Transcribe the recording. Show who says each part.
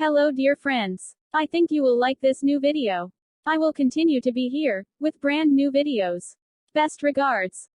Speaker 1: Hello dear friends. I think you will like this new video. I will continue to be here, with brand new videos. Best regards.